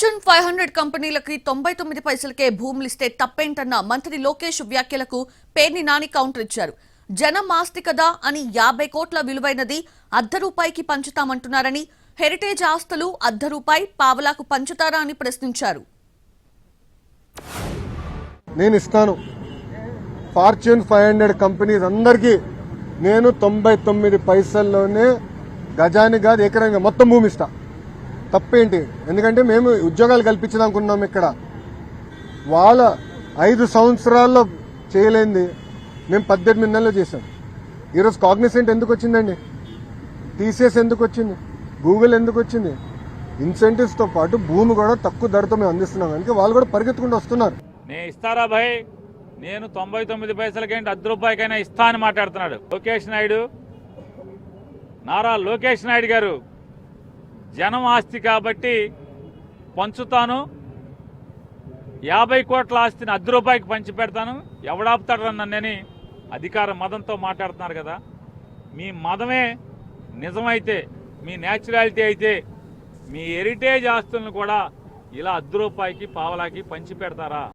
Fortune 500 కంపెనీలకి 99 పైసలకే భూములిస్తే తప్పేంటన్న మంత్రి లోకేష్ వ్యాఖ్యలకు పేర్ని నాని కౌంటర్ ఇచ్చారు. జనం ఆస్తి కదా అని 50 కోట్ల విలువైనది ₹1 పంచుతామంటున్నారని, హెరిటేజ్ ఆస్తులు ₹1 పావలాకు పంచుతారా అని ప్రశ్నించారు. నేను ఇస్తాను ఫార్చ్యూన్ 500 కంపెనీస్ అందరికీ నేను 99 పైసల్లోనే గజాని కాదు ఎకరంగా మొత్తం భూమి ఇస్తా. తప్పేంటి? ఎందుకంటే మేము ఉద్యోగాలు కల్పించదనుకున్నాం. ఇక్కడ వాళ్ళ 5 సంవత్సరాల్లో చేయలేంది మేము 18 నెలలు చేశాం. ఈరోజు కాగ్నిసెంట్ ఎందుకు వచ్చిందండి? టీసీఎస్ ఎందుకు వచ్చింది? గూగుల్ ఎందుకు వచ్చింది? ఇన్సెంటివ్స్తో పాటు భూమి కూడా తక్కువ ధరతో మేము అందిస్తున్నాం కనుక వాళ్ళు కూడా పరిగెత్తుకుంటూ వస్తున్నారు. నేను ఇస్తారా భయ్, నేను 99 పైసలకేంటి ₹1 ఇస్తా అని మాట్లాడుతున్నాడు లోకేష్ నాయుడు. నారా లోకేష్ నాయుడు గారు జనం ఆస్తి కాబట్టి పంచుతాను, 50 కోట్ల ఆస్తిని ₹1 పంచి పెడతాను, ఎవడాపుతాడు నన్నని అధికార మదంతో మాట్లాడుతున్నారు కదా. మీ మదమే నిజమైతే, మీ న్యాచురాలిటీ అయితే మీ హెరిటేజ్ ఆస్తులను కూడా ఇలా ₹1 పావలాకి పంచి పెడతారా?